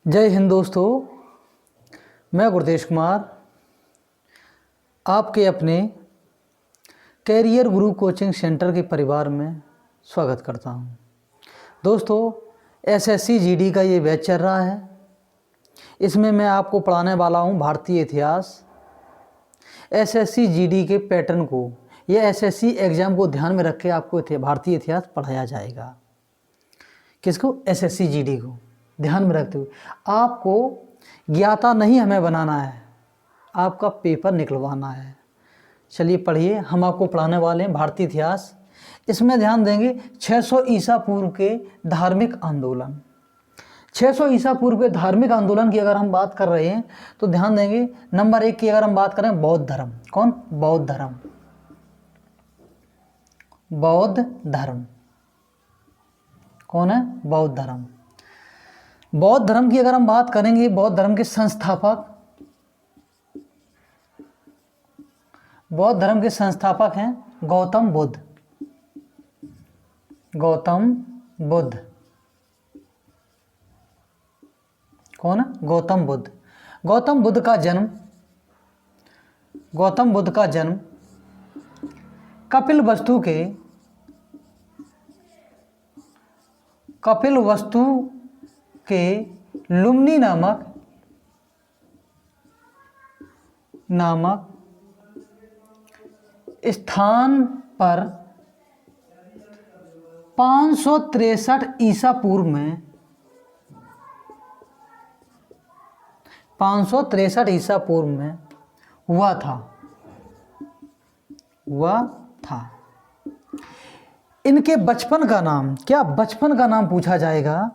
जय हिंद दोस्तों, मैं गुरदेश कुमार आपके अपने कैरियर गुरु कोचिंग सेंटर के परिवार में स्वागत करता हूं। दोस्तों, एसएससी जीडी का ये बैच चल रहा है। इसमें मैं आपको पढ़ाने वाला हूं भारतीय इतिहास। एसएससी जीडी के पैटर्न को या एसएससी एग्ज़ाम को ध्यान में रख के आपको भारतीय इतिहास पढ़ाया जाएगा। किसको? एसएससी जीडी को ध्यान में रखते हुए आपको ज्ञाता नहीं हमें बनाना है, आपका पेपर निकलवाना है। चलिए पढ़िए, हम आपको पढ़ाने वाले हैं भारतीय इतिहास। इसमें ध्यान देंगे 600 ईसा पूर्व के धार्मिक आंदोलन। 600 ईसा पूर्व के धार्मिक आंदोलन की अगर हम बात कर रहे हैं तो ध्यान देंगे नंबर 1 की अगर हम बात करें बौद्ध धर्म। कौन? बौद्ध धर्म। बौद्ध धर्म कौन है? बौद्ध धर्म। बौद्ध धर्म की अगर हम बात करेंगे, बौद्ध धर्म के संस्थापक हैं गौतम बुद्ध। गौतम बुद्ध कौन है? गौतम बुद्ध। गौतम बुद्ध का जन्म कपिल वस्तु के लुम्नी नामक स्थान पर 563 ईसा पूर्व में 563 ईसा पूर्व में हुआ था। इनके बचपन का नाम क्या? बचपन का नाम पूछा जाएगा।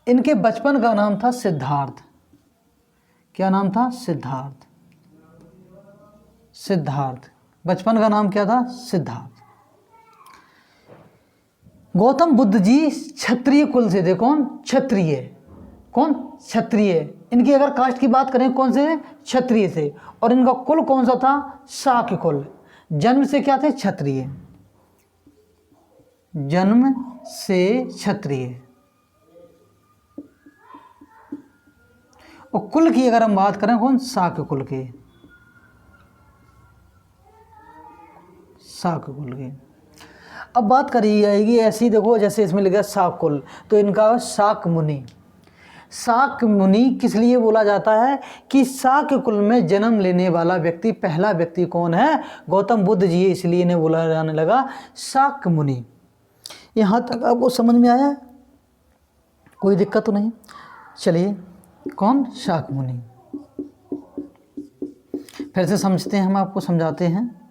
इनके बचपन का नाम था सिद्धार्थ। क्या नाम था? सिद्धार्थ। बचपन का नाम क्या था? सिद्धार्थ। गौतम बुद्ध जी क्षत्रिय कुल से थे। कौन? क्षत्रिय। इनकी अगर कास्ट की बात करें कौन से? क्षत्रिय से। और इनका कुल कौन सा था? शाक्य कुल। जन्म से क्या थे? क्षत्रिय। जन्म से क्षत्रिय। और कुल की अगर हम बात करें कौन? शाक्य कुल के। अब बात करी जाएगी ऐसी, देखो जैसे इसमें लिखा शाक्य कुल, तो इनका शाक्य मुनि किस लिए बोला जाता है कि शाक्य कुल में जन्म लेने वाला व्यक्ति, पहला व्यक्ति कौन है? गौतम बुद्ध जी, इसलिए इन्हें बोला जाने लगा शाक्य मुनि। यहाँ तक आपको समझ में आया? कोई दिक्कत तो नहीं? चलिए, कौन? शाक्य मुनि। फिर से समझते हैं, हम आपको समझाते हैं।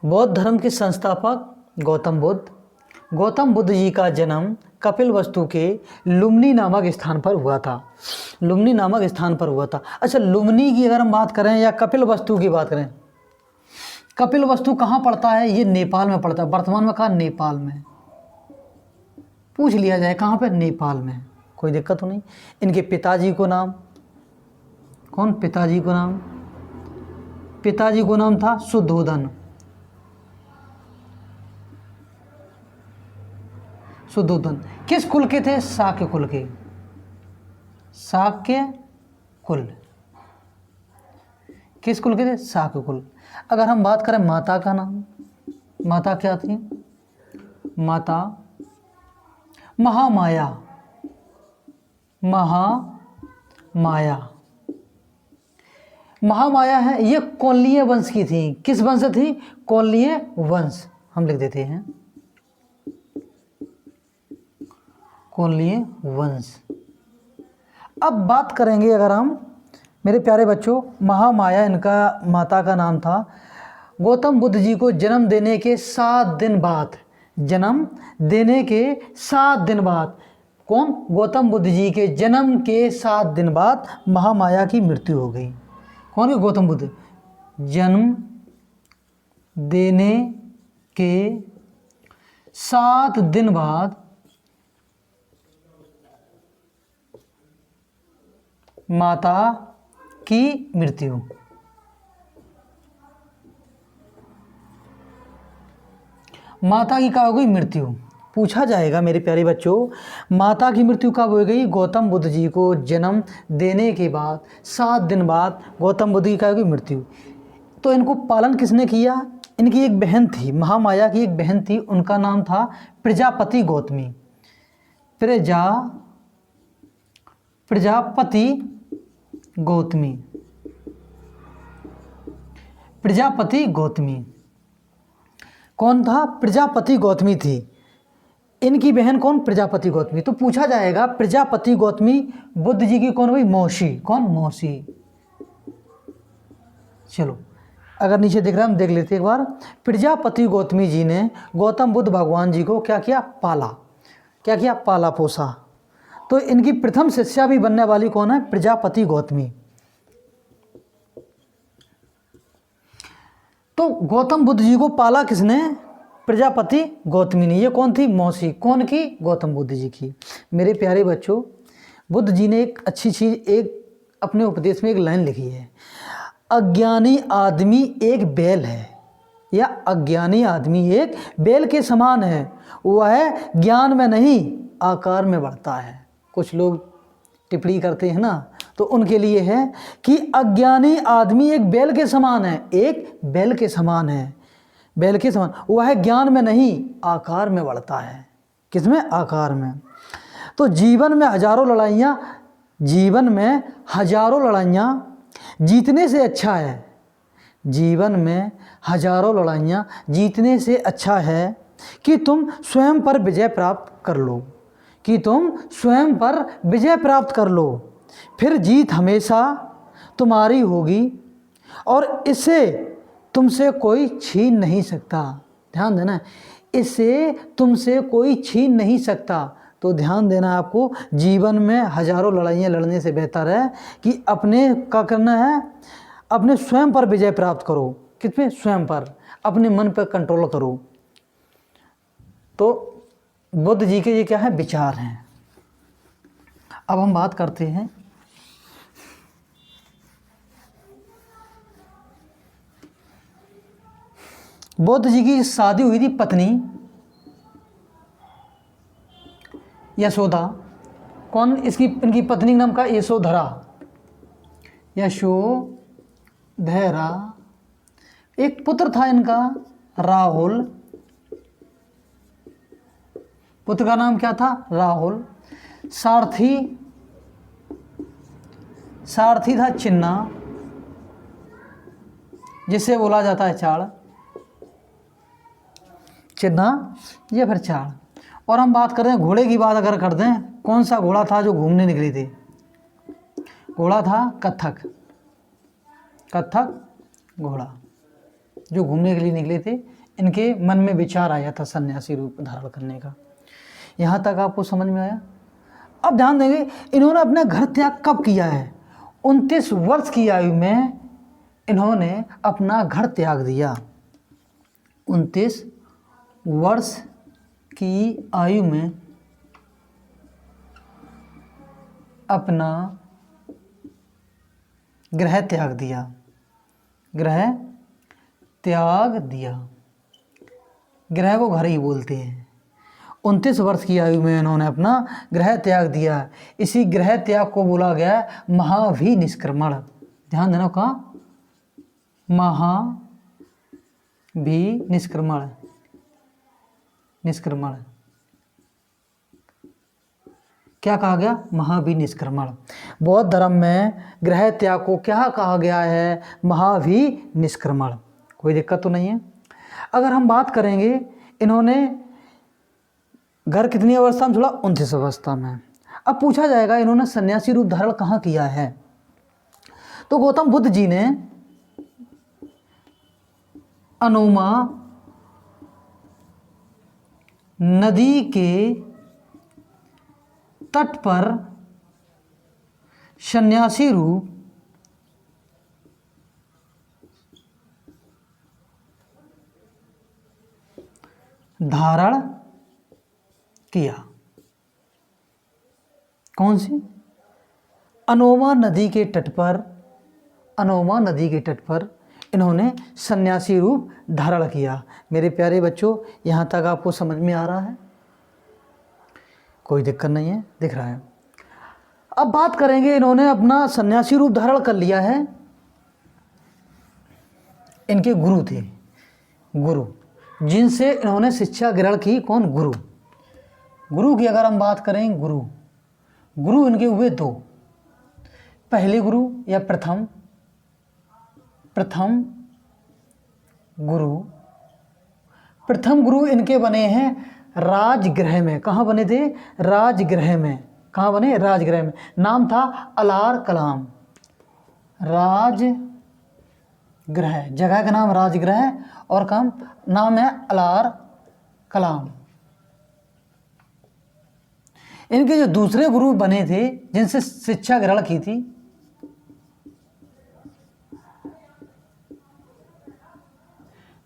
बौद्ध धर्म के संस्थापक गौतम बुद्ध जी का जन्म कपिल वस्तु के लुम्नी नामक स्थान पर हुआ था। अच्छा, लुम्नी की अगर हम बात करें या कपिल वस्तु की बात करें, कपिल वस्तु कहाँ पड़ता है? ये नेपाल में पड़ता है। वर्तमान में कहाँ? नेपाल में। पूछ लिया जाए कहाँ पे? नेपाल में। कोई दिक्कत तो नहीं? इनके पिताजी को नाम कौन? पिताजी को नाम था शुद्धोधन। किस कुल के थे? शाक्य कुल के। किस कुल के थे? शाक्य कुल। अगर हम बात करें माता का नाम, माता क्या थी? माता महामाया है। ये कौलीय वंश की थी। किस वंश थी? कौलीय वंश। हम लिख देते हैं कौलीय वंश। अब बात करेंगे अगर हम, मेरे प्यारे बच्चों, महामाया इनका माता का नाम था। गौतम बुद्ध जी को जन्म देने के 7 दिन बाद कौन? गौतम बुद्ध जी के जन्म के 7 दिन बाद महामाया की मृत्यु हो गई। कौन है? गौतम बुद्ध। जन्म देने के 7 दिन बाद माता की मृत्यु। माता की कब हो गई मृत्यु? पूछा जाएगा मेरे प्यारे बच्चों, माता की मृत्यु कब हो गई? गौतम बुद्ध जी को जन्म देने के बाद 7 दिन बाद गौतम बुद्ध की कब हो गई मृत्यु। तो इनको पालन किसने किया? इनकी एक बहन थी, महामाया की एक बहन थी, उनका नाम था प्रजापति गौतमी। प्रजापति गौतमी, प्रजापति गौतमी कौन था? प्रजापति गौतमी थी। इनकी बहन कौन? प्रजापति गौतमी। तो पूछा जाएगा प्रजापति गौतमी बुद्ध जी की कौन हुई? मौसी। कौन? मौसी। चलो अगर नीचे दिख रहा है हम देख लेते एक बार। प्रजापति गौतमी जी ने गौतम बुद्ध भगवान जी को क्या किया? पाला। क्या किया? पाला पोसा। तो इनकी प्रथम शिष्या भी बनने वाली कौन है? प्रजापति गौतमी। तो गौतम बुद्ध जी को पाला किसने? प्रजापति गौतमी ने। ये कौन थी? मौसी। कौन की? गौतम बुद्ध जी की। मेरे प्यारे बच्चों, बुद्ध जी ने एक अच्छी चीज़ एक अपने उपदेश में एक लाइन लिखी है, अज्ञानी आदमी एक बैल है, या अज्ञानी आदमी एक बैल के समान है, वह ज्ञान में नहीं आकार में बढ़ता है। कुछ लोग टिप्पणी करते हैं ना, तो उनके लिए है कि अज्ञानी आदमी एक बैल के समान है, एक बैल के समान है, बैल के समान, वह ज्ञान में नहीं आकार में बढ़ता है। किसमें? आकार में। तो जीवन में हजारों लड़ाइयाँ जीतने से अच्छा है, जीवन में हजारों लड़ाइयाँ जीतने से अच्छा है कि तुम स्वयं पर विजय प्राप्त कर लो, कि तुम स्वयं पर विजय प्राप्त कर लो, फिर जीत हमेशा तुम्हारी होगी और इसे तुमसे कोई छीन नहीं सकता। ध्यान देना, इसे तुमसे कोई छीन नहीं सकता। तो ध्यान देना आपको, जीवन में हजारों लड़ाइयाँ लड़ने से बेहतर है कि अपने क्या करना है? अपने स्वयं पर विजय प्राप्त करो। किस पे? स्वयं पर, अपने मन पर कंट्रोल करो। तो बुद्ध जी के ये क्या है? विचार हैं। अब हम बात करते हैं बुद्ध जी की शादी हुई थी पत्नी यशोदा। कौन? इनकी पत्नी का नाम का यशोधरा। यशोधरा। एक पुत्र था इनका राहुल। पुत्र का नाम क्या था? राहुल। सारथी था चिन्ना, जिसे बोला जाता है चाड़। चिन्ना या फिर चाड़। और हम बात करें घोड़े की, बात अगर कर दें, कौन सा घोड़ा था जो घूमने निकली थी? घोड़ा था कत्थक। कत्थक घोड़ा जो घूमने के लिए निकले थे। इनके मन में विचार आया था सन्यासी रूप धारण करने का। यहाँ तक आपको समझ में आया? अब ध्यान देंगे, इन्होंने अपना घर त्याग कब किया है? 29 वर्ष की आयु में इन्होंने अपना घर त्याग दिया। 29 वर्ष की आयु में अपना गृह त्याग दिया। गृह त्याग दिया। गृह को घर ही बोलते हैं। 29 वर्ष की आयु में इन्होंने अपना गृह त्याग दिया। इसी गृह त्याग को बोला गया महाभिनिष्क्रमण। ध्यान देना, कहाँ? महाभिनिष्क्रमण। निष्क्रमण क्या कहा गया? महाभिनिष्क्रमण। बौद्ध धर्म में गृह त्याग को क्या कहा गया है? महाभिनिष्क्रमण। कोई दिक्कत तो नहीं है। अगर हम बात करेंगे, इन्होंने घर कितनी अवस्था में छोड़ा? 29 अवस्था में। अब पूछा जाएगा इन्होंने सन्यासी रूप धारण कहाँ किया है? तो गौतम बुद्ध जी ने अनुमा नदी के तट पर सन्यासी रूप धारण किया। कौन सी? अनोमा नदी के तट पर। अनोमा नदी के तट पर इन्होंने सन्यासी रूप धारण किया। मेरे प्यारे बच्चों, यहाँ तक आपको समझ में आ रहा है? कोई दिक्कत नहीं है, दिख रहा है। अब बात करेंगे, इन्होंने अपना सन्यासी रूप धारण कर लिया है। इनके गुरु थे, गुरु जिनसे इन्होंने शिक्षा ग्रहण की। कौन? गुरु। गुरु की अगर हम बात करें, गुरु इनके हुए दो। पहले गुरु या प्रथम गुरु इनके बने हैं राजगृह में। कहाँ बने थे? राजगृह में। कहाँ बने? राजगृह में। नाम था अलार कलाम। राजगृह, जगह का नाम राजगृह और काम नाम है अलार कलाम। इनके जो दूसरे गुरु बने थे जिनसे शिक्षा ग्रहण की थी,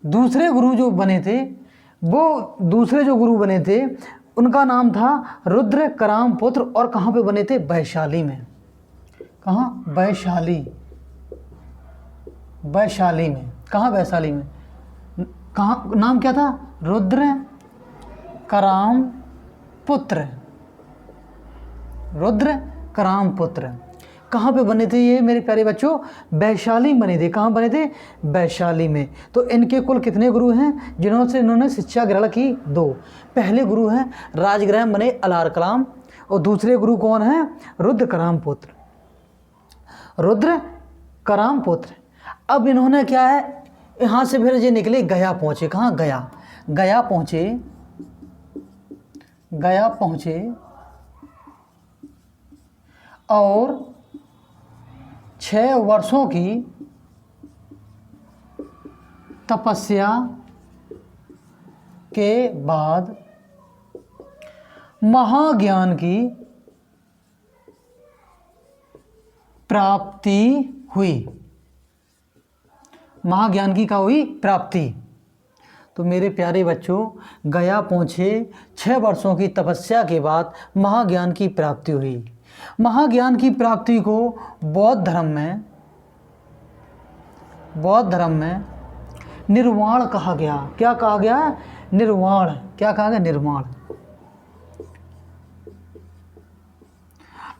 दूसरे गुरु जो बने थे, वो दूसरे जो गुरु बने थे उनका नाम था रुद्र कराम पुत्र। और कहाँ पे बने थे? वैशाली में। कहाँ? वैशाली में। कहाँ? वैशाली में। कहाँ? नाम क्या था? रुद्र कराम पुत्र। रुद्र कराम पुत्र। कहाँ पे बने थे ये मेरे प्यारे बच्चों? वैशाली बने थे। कहाँ बने थे? वैशाली में। तो इनके कुल कितने गुरु हैं जिन्होंने से इन्होंने शिक्षा ग्रहण की? दो। पहले गुरु हैं राजगृह बने अलार कलाम, और दूसरे गुरु कौन हैं? रुद्र कराम पुत्र। रुद्र कराम पुत्र। अब इन्होंने क्या है, यहाँ से फिर ये निकले, गया पहुँचे। कहाँ? गया। गया पहुँचे और 6 वर्षों की तपस्या के बाद महाज्ञान की प्राप्ति हुई। महाज्ञान की क्या हुई? प्राप्ति। तो मेरे प्यारे बच्चों, गया पहुँचे, 6 वर्षों की तपस्या के बाद महाज्ञान की प्राप्ति हुई। महाज्ञान की प्राप्ति को बौद्ध धर्म में निर्वाण कहा गया। क्या कहा गया? निर्वाण। क्या कहा गया? निर्वाण।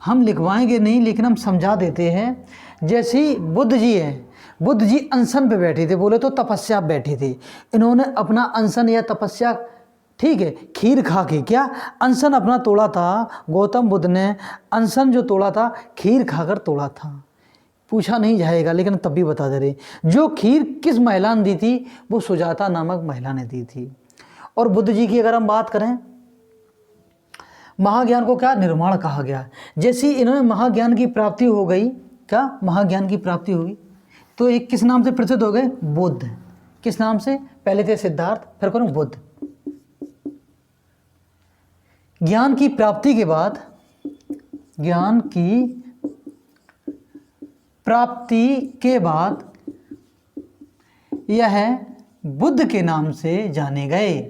हम लिखवाएंगे नहीं, लेकिन हम समझा देते हैं। जैसे बुद्ध जी हैं, बुद्ध जी अनशन पे बैठे थे, बोले तो तपस्या पे बैठे थे। इन्होंने अपना अनशन या तपस्या, ठीक है, खीर खा के, क्या अनशन अपना तोड़ा था? गौतम बुद्ध ने अनशन जो तोड़ा था, खीर खाकर तोड़ा था। पूछा नहीं जाएगा, लेकिन तब भी बता दे रहे, जो खीर किस महिला ने दी थी? वो सुजाता नामक महिला ने दी थी। और बुद्ध जी की अगर हम बात करें, महाज्ञान को क्या? निर्माण कहा गया। जैसे इन्होंने महाज्ञान की प्राप्ति हो गई, क्या महाज्ञान की प्राप्ति हुई, तो एक किस नाम से प्रसिद्ध हो गए? बुद्ध। किस नाम से? पहले थे सिद्धार्थ, फिर कौन? बुद्ध। ज्ञान की प्राप्ति के बाद, ज्ञान की प्राप्ति के बाद यह बुद्ध के नाम से जाने गए।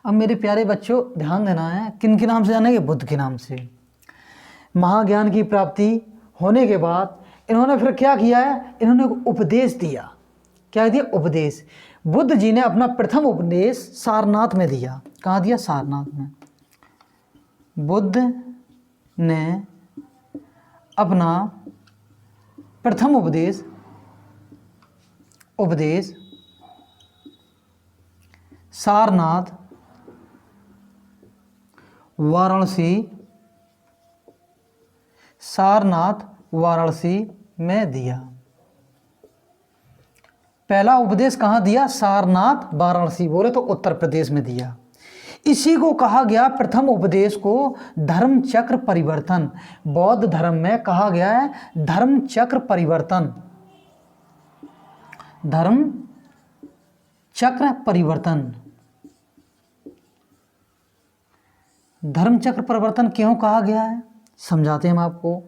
अब मेरे प्यारे बच्चों, ध्यान देना है, किन के नाम से जानेंगे? बुद्ध के नाम से। महाज्ञान की प्राप्ति होने के बाद इन्होंने फिर क्या किया है? इन्होंने उपदेश दिया। क्या दिया? उपदेश। बुद्ध जी ने अपना प्रथम उपदेश सारनाथ में दिया। कहाँ दिया? सारनाथ में। बुद्ध ने अपना प्रथम उपदेश सारनाथ, वाराणसी में दिया। पहला उपदेश कहाँ दिया? सारनाथ, वाराणसी, बोले तो उत्तर प्रदेश में दिया। इसी को कहा गया, प्रथम उपदेश को धर्म चक्र परिवर्तन। बौद्ध धर्म में कहा गया है धर्म चक्र परिवर्तन। धर्म चक्र परिवर्तन। धर्म चक्र परिवर्तन क्यों कहा गया है, समझाते हैं हम आपको।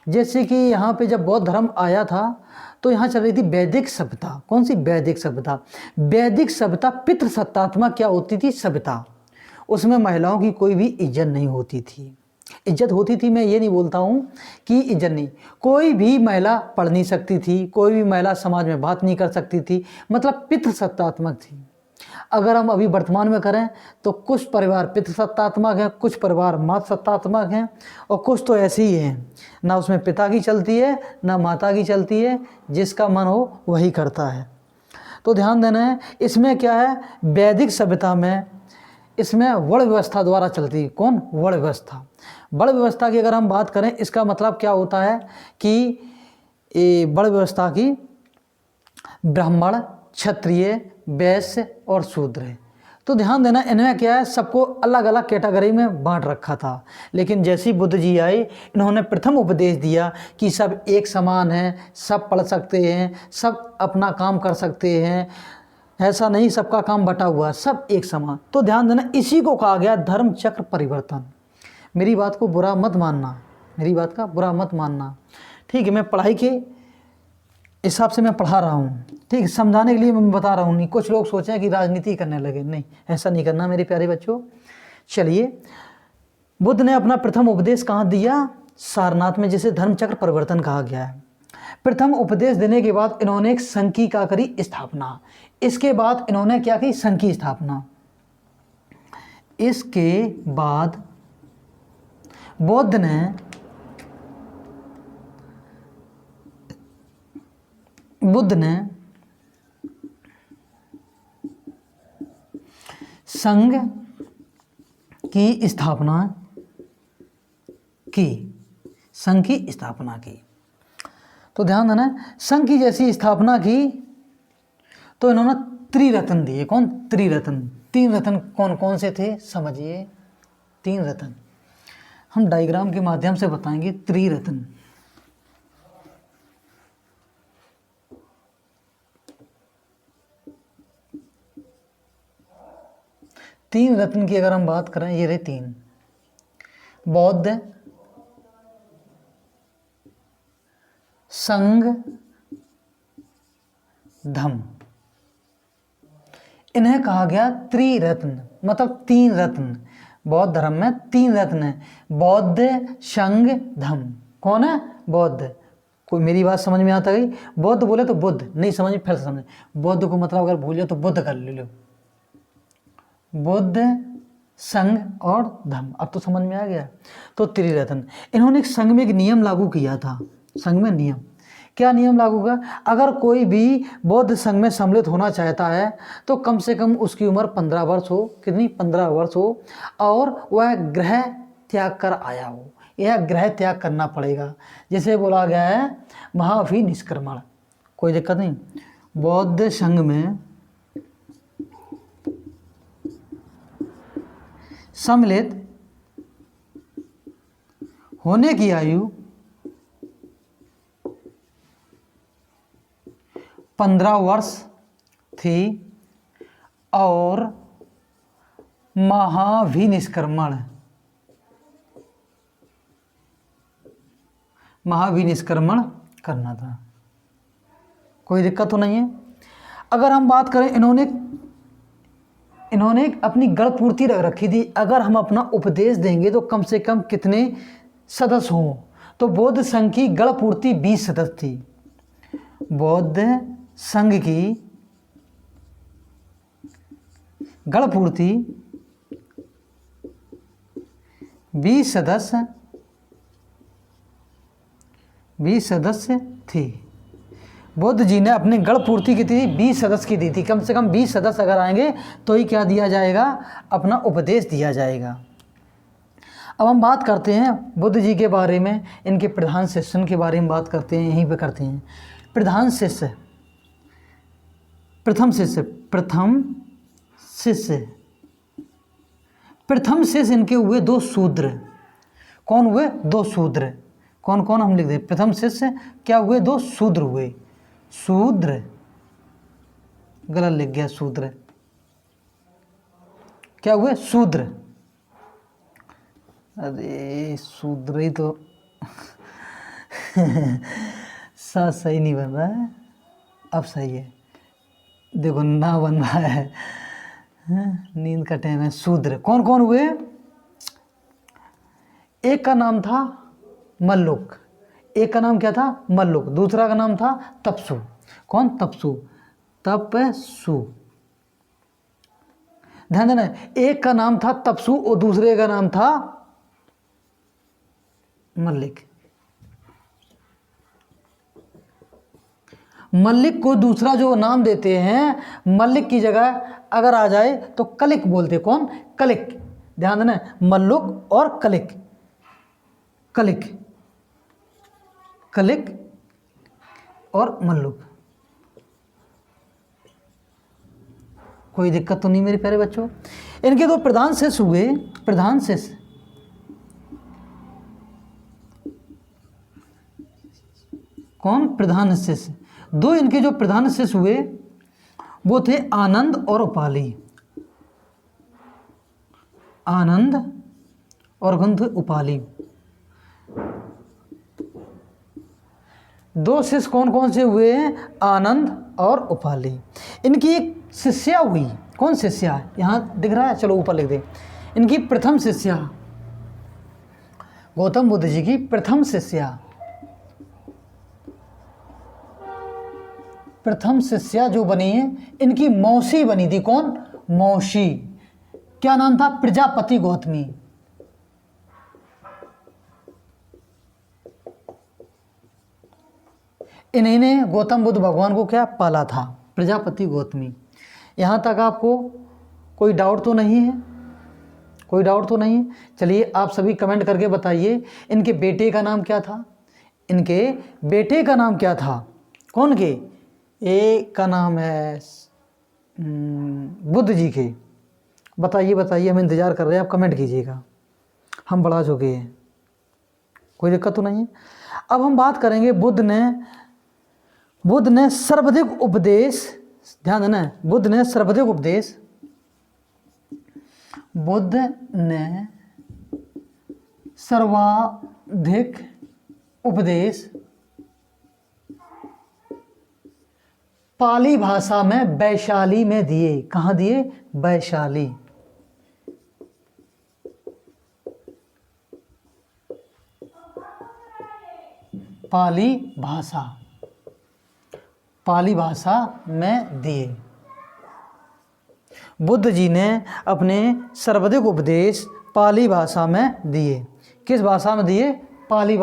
जैसे कि यहाँ पे जब बौद्ध धर्म आया था तो यहाँ चल रही थी वैदिक सभ्यता। कौन सी? वैदिक सभ्यता। वैदिक सभ्यता पितृसत्तात्मक क्या होती थी? सभ्यता। उसमें महिलाओं की कोई भी इज्जत नहीं होती थी। इज्जत होती थी, मैं ये नहीं बोलता हूँ कि इज्जत नहीं, कोई भी महिला पढ़ नहीं सकती थी, कोई भी महिला समाज में बात नहीं कर सकती थी, मतलब पितृसत्तात्मक थी। अगर हम अभी वर्तमान में करें तो कुछ परिवार पितृसत्तात्मक हैं, कुछ परिवार मातृसत्तात्मक हैं, और कुछ तो ऐसे ही हैं, ना उसमें पिता की चलती है ना माता की चलती है, जिसका मन हो वही करता है। तो ध्यान देना है, इसमें क्या है, वैदिक सभ्यता में इसमें वर्ण व्यवस्था द्वारा चलती है। कौन? वर्ण व्यवस्था। वर्ण व्यवस्था की अगर हम बात करें, इसका मतलब क्या होता है कि वर्ण व्यवस्था की ब्राह्मण, क्षत्रिय, वैश्य और शूद्र है। तो ध्यान देना, इनमें क्या है, सबको अलग अलग कैटेगरी में बांट रखा था। लेकिन जैसे ही बुद्ध जी आए, इन्होंने प्रथम उपदेश दिया कि सब एक समान हैं, सब पढ़ सकते हैं, सब अपना काम कर सकते हैं, ऐसा नहीं सबका काम बटा हुआ, सब एक समान। तो ध्यान देना, इसी को कहा गया धर्म चक्र परिवर्तन। मेरी बात को बुरा मत मानना, मेरी बात का बुरा मत मानना, ठीक है। मैं पढ़ाई के हिसाब से मैं पढ़ा रहा हूँ, ठीक, समझाने के लिए मैं बता रहा हूँ। नहीं कुछ लोग सोचें कि राजनीति करने लगे, नहीं, ऐसा नहीं करना मेरे प्यारे बच्चों। चलिए, बुद्ध ने अपना प्रथम उपदेश कहाँ दिया? सारनाथ में, जिसे धर्मचक्र परिवर्तन कहा गया है। प्रथम उपदेश देने के बाद इन्होंने एक संघ की क्या करी? स्थापना। इसके बाद इन्होंने क्या की? संघ की स्थापना। इसके बाद बुद्ध ने संघ की स्थापना की, संघ की स्थापना की। तो ध्यान देना, संघ की जैसी स्थापना की तो इन्होंने त्रिरत्न दिए। कौन? त्रिरत्न। तीन रत्न कौन कौन से थे समझिए? तीन रत्न हम डायग्राम के माध्यम से बताएंगे। त्रिरत्न, तीन रत्न की अगर हम बात करें, ये रहे तीन: बौद्ध, संघ, धम्म। इन्हें कहा गया त्रिरत्न, मतलब तीन रत्न। बौद्ध धर्म में तीन रत्न है: बौद्ध, संघ, धम्म। कौन है? बौद्ध। कोई मेरी बात समझ में आता गई? बौद्ध बोले तो बुद्ध, नहीं समझ फिर से समझे। बौद्ध को मतलब अगर भूल जाओ तो बुद्ध कर ले लो। बुद्ध, संघ और धम्म, अब तो समझ में आ गया। तो त्रिरत्न। इन्होंने एक संघ में एक नियम लागू किया था। संघ में नियम, क्या नियम लागू किया? अगर कोई भी बौद्ध संघ में सम्मिलित होना चाहता है तो कम से कम उसकी उम्र 15 वर्ष हो। कितनी? 15 वर्ष हो, और वह गृह त्याग कर आया हो। यह गृह त्याग करना पड़ेगा, जिसे बोला गया है महाभिनिष्क्रमण। कोई दिक्कत नहीं। बौद्ध संघ में सम्मिलित होने की आयु 15 वर्ष थी, और महाभिनिष्क्रमण करना था। कोई दिक्कत तो नहीं है। अगर हम बात करें, इन्होंने अपनी गढ़ पूर्ति रख रखी थी। अगर हम अपना उपदेश देंगे तो कम से कम कितने सदस्य हों? तो बौद्ध संघ की गढ़ पूर्ति 20 सदस्य थी। बौद्ध संघ की गढ़ पूर्ति 20 सदस्य थी। बुद्ध जी ने अपनी गढ़ पूर्ति की थी 20 सदस्य की दी थी। कम से कम 20 सदस्य अगर आएंगे तो ही क्या दिया जाएगा? अपना उपदेश दिया जाएगा। अब हम बात करते हैं बुद्ध जी के बारे में, इनके प्रधान शिष्य के बारे में बात करते हैं, यहीं पे करते हैं। प्रधान शिष्य, प्रथम शिष्य इनके हुए 2 शूद्र। कौन हुए? 2 शूद्र। कौन कौन हम लिख दें? प्रथम शिष्य क्या हुए? 2 शूद्र हुए। शूद्र, गलत लिख गया, शूद्र क्या हुए? शूद्र। अरे शूद्र ही तो सही नहीं बन रहा है। अब सही है, देखो ना बन रहा है। नींद का टाइम है। शूद्र कौन कौन हुए? एक का नाम था मल्लुक, एक का नाम क्या था? मल्लुक। दूसरा का नाम था तपसु। कौन? तपसु। तपसु, ध्यान देना। एक का नाम था तपसु और दूसरे का नाम था मल्लिक। मल्लिक को दूसरा जो नाम देते हैं, मल्लिक की जगह अगर आ जाए तो कलिक बोलते। कौन? कलिक। ध्यान देना, मल्लुक और कलिक। कलिक, कलिक और मल्लुक। कोई दिक्कत तो नहीं मेरे प्यारे बच्चों? इनके दो प्रधान शिष्य हुए। प्रधान शिष्य, कौन? प्रधान शिष्य। दो इनके जो प्रधान शिष्य हुए वो थे आनंद और उपाली। आनंद और कौन थे? उपाली। दो शिष्य कौन कौन से हुए हैं? आनंद और उपाली। इनकी एक शिष्या हुई। कौन शिष्या? यहाँ दिख रहा है, चलो ऊपर लिख दे। इनकी प्रथम शिष्या, गौतम बुद्ध जी की प्रथम शिष्या, प्रथम शिष्या जो बनी है, इनकी मौसी बनी थी। कौन? मौसी। क्या नाम था? प्रजापति गौतमी। इन्हीं ने गौतम बुद्ध भगवान को क्या पाला था? प्रजापति गौतमी। यहाँ तक आपको कोई डाउट तो नहीं है? कोई डाउट तो नहीं है? चलिए आप सभी कमेंट करके बताइए इनके बेटे का नाम क्या था? इनके बेटे का नाम क्या था? कौन के? एक का नाम है बुद्ध जी के। बताइए बताइए, हम इंतज़ार कर रहे हैं, आप कमेंट कीजिएगा। हम बढ़ा चुके हैं, कोई दिक्कत तो नहीं है। अब हम बात करेंगे बुद्ध ने सर्वाधिक उपदेश, ध्यान देना, बुद्ध ने सर्वाधिक उपदेश, बुद्ध ने सर्वाधिक उपदेश पाली भाषा में वैशाली में दिए। कहाँ दिए? वैशाली। पाली भाषा में दिए। बुद्ध जी ने अपने सर्वाधिक उपदेश पाली भाषा में दिए। किस भाषा में दिए? पाली भाषा।